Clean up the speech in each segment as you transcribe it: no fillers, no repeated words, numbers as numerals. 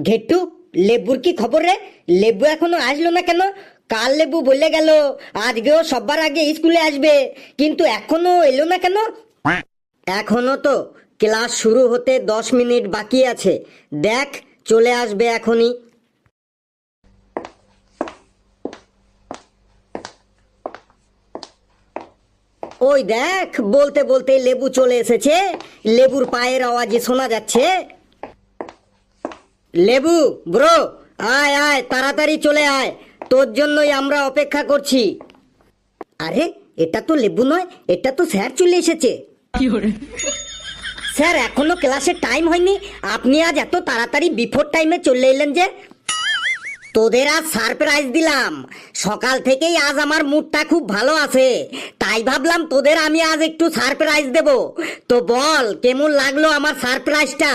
ঘেট্টু, লেবুর কি খবর রে? লেবু এখনো আসলো না কেন? কাল লেবু বলে গেল আজকেও সবার আগে স্কুলে আসবে, কিন্তু এখনো এলো না কেন? এখনো তো ক্লাস শুরু হতে 10 মিনিট বাকি আছে। দেখ, চলে আসবে এখনই। ওই দেখ, বলতে বলতে লেবু চলে এসেছে। লেবুর পায়ের আওয়াজে শোনা যাচ্ছে। লেবু ব্রো, আয় আয়, তাড়াতাড়ি চলে আয়, তোর জন্যই আমরা অপেক্ষা করছি। আরে, এটা তো লেবু নয়, এটা তো স্যার চলে এসেছে। স্যার, এখনো ক্লাসের টাইম হয়নি, আপনি আজ এত তাড়াতাড়ি বিফোর টাইমে চলে এলেন যে? তোদের আজ সারপ্রাইজ দিলাম। সকাল থেকেই আজ আমার মুডটা খুব ভালো আছে, তাই ভাবলাম তোদের আমি আজ একটু সারপ্রাইজ দেব। তো বল, কেমন লাগলো আমার সারপ্রাইজটা?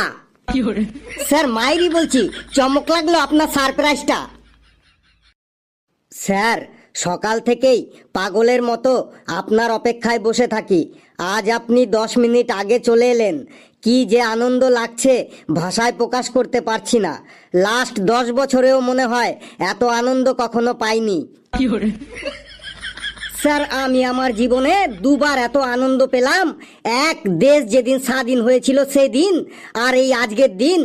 স্যার, মাইরি বলছি, চমক লাগলো আপনার সারপ্রাইজটা। স্যার, সকাল থেকেই পাগলের মতো আপনার অপেক্ষায় বসে থাকি। আজ আপনি 10 মিনিট আগে চলে এলেন। কি যে আনন্দ লাগছে, ভাষায় প্রকাশ করতে পারছি না। লাস্ট 10 বছরেও মনে হয় এত আনন্দ কখনো পাইনি। স্যার, আমি আমার জীবনে দুবার এত আনন্দ পেলাম। এক, দেশ যেদিন স্বাধীন হয়েছিল সেদিন, আর এই আজকের দিন।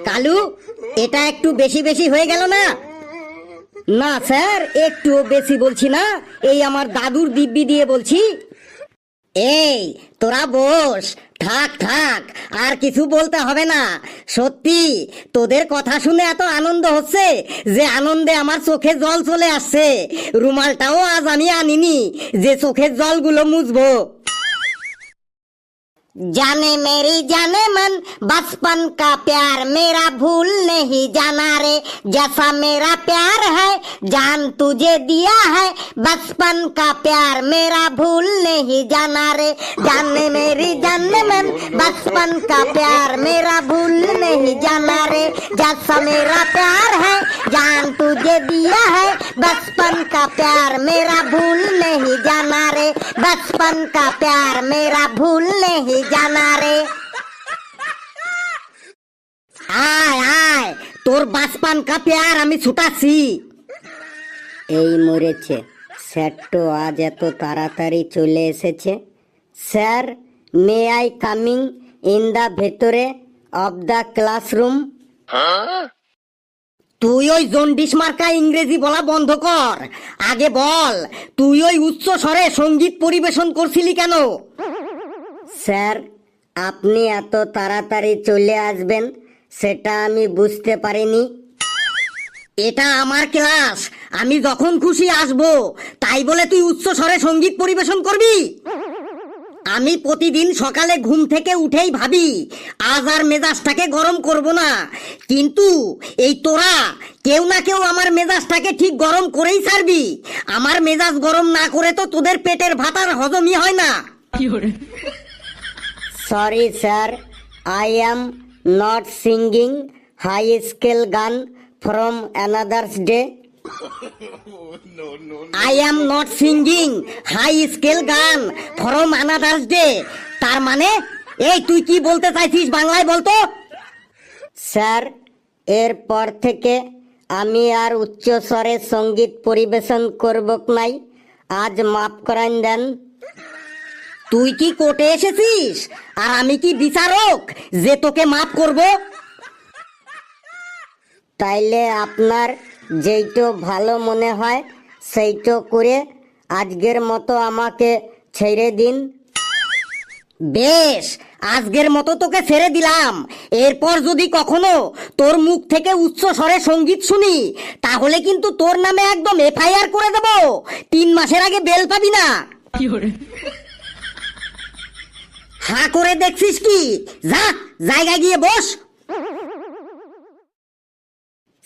কালু, এটা একটু বেশি বেশি হয়ে গেল না? না স্যার, একটুও বেশি বলছি না, এই আমার দাদুর দিব্যি দিয়ে বলছি। এই, তোরা বস, থাক থাক, আর কিছু বলতে হবে না। সত্যি তোদের কথা শুনে এত আনন্দ হচ্ছে যে আনন্দে আমার চোখে জল চলে আসছে। রুমালটাও আজ আমি আনিনি যে চোখের জলগুলো মুছবো। जाने मेरी जाने मन बचपन का प्यार मेरा भूल नहीं जाना रे, जैसा मेरा प्यार है जान तुझे दिया है, बचपन का प्यार मेरा भूल नहीं जाना रे। जाने मेरी जाने मन बचपन का प्यार मेरा भूल नहीं जाना रे, जैसा मेरा प्यार है जान तुझे दिया है, बचपन का प्यार मेरा भूल नहीं जाना रे, बचपन का प्यार मेरा भूल नहीं জানা রে। আয় আয়, তোর বাসপান কা প্যার আমি ছুটাছি। এই মরেছে, স্যারটো আজ এত তাড়াতাড়ি চলে এসেছে। Sir, may I coming in the ভেতরে অফ দা ক্লাসরুম? তুই ওই জন্ডিস মার্কা ইংরেজি বলা বন্ধ কর। আগে বল, তুই ওই উচ্চ স্বরে সঙ্গীত পরিবেশন করছিলি কেন? স্যার, আপনি এত তাড়াতাড়ি চলে আসবেন সেটা আমি বুঝতে পারিনি। এটা আমার ক্লাস, আমি যখন খুশি আসবো, তাই বলে তুই উচ্চ স্বরে সঙ্গীত পরিবেশন করবি? আমি প্রতিদিন সকালে ঘুম থেকে উঠেই ভাবি আজ আর মেজাজটাকে গরম করব না, কিন্তু এই তোরা কেউ না কেউ আমার মেজাজটাকে ঠিক গরম করেই ছাড়বি। আমার মেজাজ গরম না করে তো তোদের পেটের ভাত আর হজমই হয় না। Sorry sir, I am not singing high scale gun from another's day. I am not singing high scale gun from another's day. তার মানে, এই তুই কি বলতে চাইছিস বাংলায় বলতো? স্যার, এরপর থেকে আমি আর উচ্চ স্বরে সঙ্গীত পরিবেশন করব নাই, আজ মাফ করান দেন। তুই কি কোর্টে এসেছিস আর আমি কি বিচারক যে তোকে মাফ করব? তাইলে আপনার যেইটো ভালো মনে হয় সেইটো করে আজকের মতো আমাকে ছেড়ে দিন। বেশ, আজকের মতো তোকে ছেড়ে দিলাম। এরপর যদি কখনো তোর মুখ থেকে উচ্চ স্বরে সঙ্গীত শুনি, তাহলে কিন্তু তোর নামে একদম এফআইআর করে দেব। 3 মাসের আগে বেল পাবি না। হা করে দেখছিস কি? যা, জায়গায় গিয়ে বস।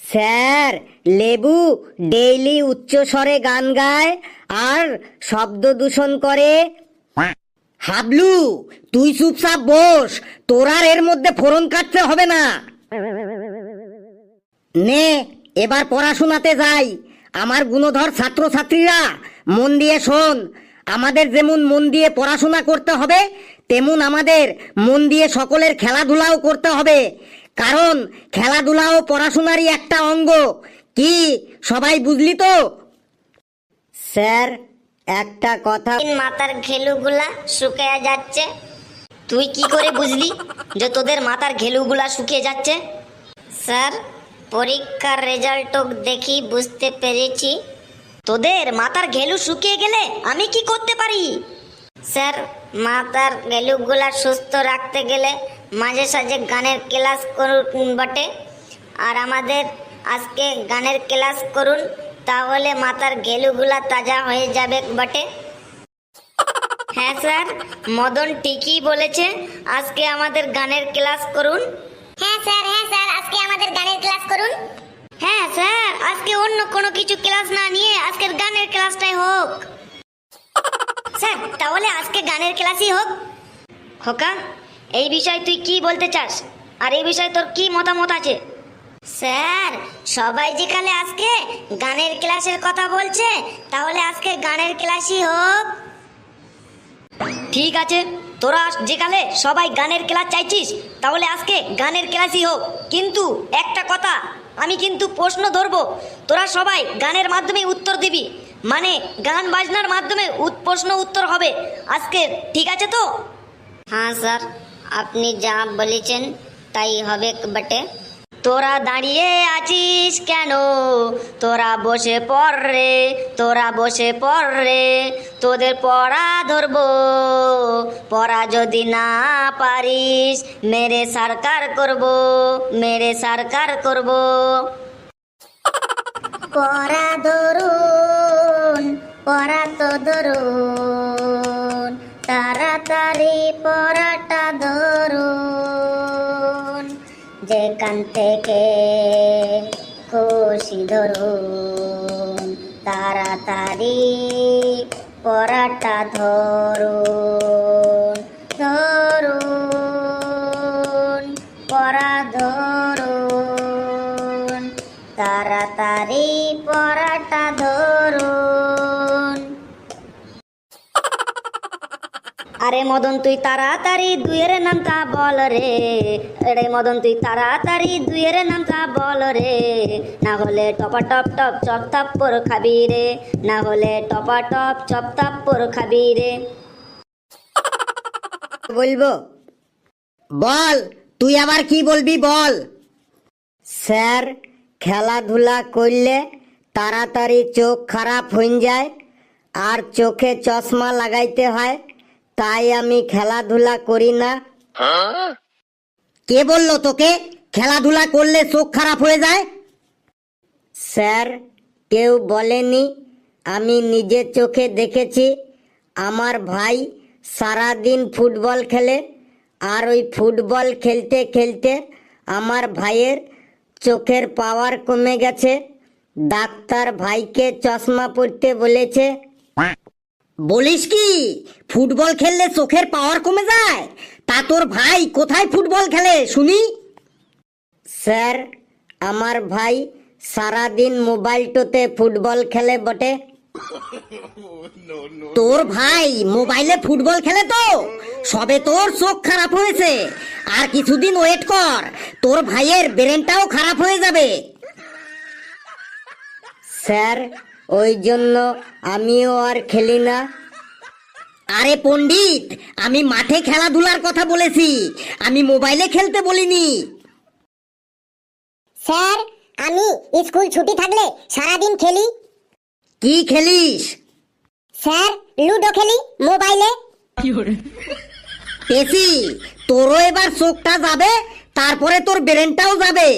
স্যার, লেবু ডেইলি উচ্চ স্বরে গান গায় আর শব্দ দূষণ করে। হাবলু, তুই চুপচাপ বস, তোর আর এর মধ্যে ফোড়ন কাটতে হবে না। নে, এবার পড়াশোনাতে যাই। আমার গুণধর ছাত্রছাত্রীরা, মন দিয়ে শোন। আমাদের যেমন মন দিয়ে পড়াশোনা করতে হবে, তেমন আমাদের মন দিয়ে সকলের খেলাধুলাও করতে হবে। কারণ খেলাধুলাও পড়াশোনারই একটা অঙ্গ। কি সবাই বুঝলি তো? স্যার, একটা কথা। মাথার ঘেলুগুলা শুকিয়ে যাচ্ছে। তুই কি করে বুঝলি যে তোদের মাথার ঘেলুগুলা শুকিয়ে যাচ্ছে? স্যার, পরীক্ষার রেজাল্ট দেখি বুঝতে পেরেছি। তোদের মাথার ঘেলু শুকিয়ে গেলে আমি কি করতে পারি? স্যার, মাথার ঘেলুগুলা সুস্থ রাখতে গেলে মাঝে সাঝে গানের ক্লাস করুন বটে। আর আমাদের আজকে গানের ক্লাস করুন, তাহলে মাথার ঘেলুগুলা তাজা হয়ে যাবে বটে। হ্যাঁ স্যার, মদন ঠিকই বলেছে, আজকে আমাদের গানের ক্লাস করুন। হ্যাঁ স্যার, আজকে আমাদের গানের ক্লাস করুন। হ্যাঁ স্যার, আজকে অন্য কোনো কিছু ক্লাস না নিয়ে আজকের গানের ক্লাসটাই হোক। স্যার, তাহলে আজকে গানের ক্লাসই হোক। খোকা, এই বিষয়ে তুই কি বলতে চাস, আর এই বিষয়ে তোর কি মতামত আছে? স্যার, সবাই যেখানে আজকে গানের ক্লাসের কথা বলছে, তাহলে আজকে গানের ক্লাসই হোক। ঠিক আছে, তোরা যেখানে সবাই গানের ক্লাস চাইছিস, তাহলে আজকে গানের ক্লাসই হোক। কিন্তু একটা কথা, আমি কিন্তু প্রশ্ন ধরবো, তোরা সবাই গানের মাধ্যমে উত্তর দিবি। মানে গান বাজনার মাধ্যমে প্রশ্ন উত্তর হবে আজকে, ঠিক আছে তো? হ্যাঁ স্যার, আপনি যা বলেছেন তাই হবে বটে। তোরা দাঁড়িয়ে আছিস কেন? তোরা বসে পড় রে, তোরা বসে পড় রে, তোদের পড়া ধরবো। পড়া যদি না পারিস, মেরে সরকার করব, মেরে সরকার করব। পড়া ধরুন, পড়া তো ধরুন, তাড়াতাড়ি পড়াটা ধরুন। যেখান থেকে খুশি ধরুন, তাড়াতাড়ি পড়াটা ধরুন, ধরুন, পড়া ধরুন, তাড়াতাড়ি পড়াটা ধরুন। আরে মদন, তুই তাড়াতাড়ি দুইয়ের নামটা বল রে। আরে মদন, তুই তাড়াতাড়ি দুইয়ের নামটা বল রে। না হলে টপা টপ টপ চপ থাপ্পড় খাবি রে, না হলে টপা টপ চপ থাপ্পড় খাবি রে। বলবো? বল, তুই আবার কি বলবি বল। স্যার, খেলাধুলা করলে তাড়াতাড়ি চোখ খারাপ হয়ে যায়, আর চোখে চশমা লাগাইতে হয়, তাই আমি খেলাধুলা করি না। কে বললো তোকে খেলাধুলা করলে চোখ খারাপ হয়ে যায়? স্যার, কেউ বলেনি, আমি নিজে চোখে দেখেছি। আমার ভাই সারাদিন ফুটবল খেলে, আর ওই ফুটবল খেলতে খেলতে আমার ভাইয়ের চোখের পাওয়ার কমে গেছে। ডাক্তার ভাইকে চশমা পরতে বলেছে। বলিস কি, ফুটবল খেললে চোখের পাওয়ার কমে যায়? তা তোর ভাই কোথায় ফুটবল খেলে শুনি? স্যার, আমার ভাই সারাদিন মোবাইলটোতে ফুটবল খেলে বটে। তোর ভাই মোবাইলে ফুটবল খেলে তো সবে তোর চোখ খারাপ হয়েছে, আর কিছুদিন ওয়েট কর, তোর ভাইয়ের ব্রেনটাও খারাপ হয়ে যাবে। স্যার, ওই জন্য আমিও আর খেলি না। আরে পণ্ডিত, আমি মাঠে খেলাধুলার কথা বলেছি, আমি মোবাইলে খেলতে বলিনি। স্যার, আমি স্কুল ছুটি থাকলে সারাদিন খেলি। কি খেলিস? স্যার, লুডো খেলি মোবাইলে। পেশি, তোরও এবার চোখটা যাবে, তারপরে তোর ব্রেনটাও যাবে।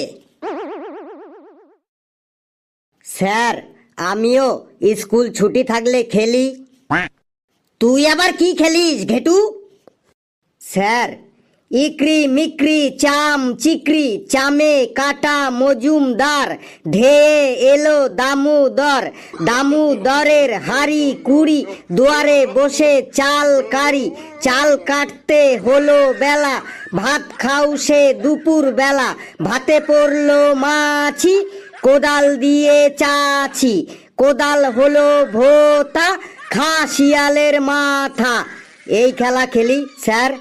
স্যার, আমিও স্কুল ছুটি থাকলে খেলি। তুই আবার কি খেলিস ঘেটু? স্যার, ইকরি মিকরি চাম চিকরি চামে কাটা মজুমদার ধেয়ে এলো দামুদর, দামুদরের হাড়ি কুড়ি দুয়ারে বসে চাল কারি, চাল কাটতে হলো বেলা, ভাত খাও সে দুপুর বেলা, ভাতে পড়লো মাছি, কোদাল দিয়ে চাছি, কোদাল হলো ভোতা, খা শিয়ালের মাথা। এই খেলা খেলি স্যার।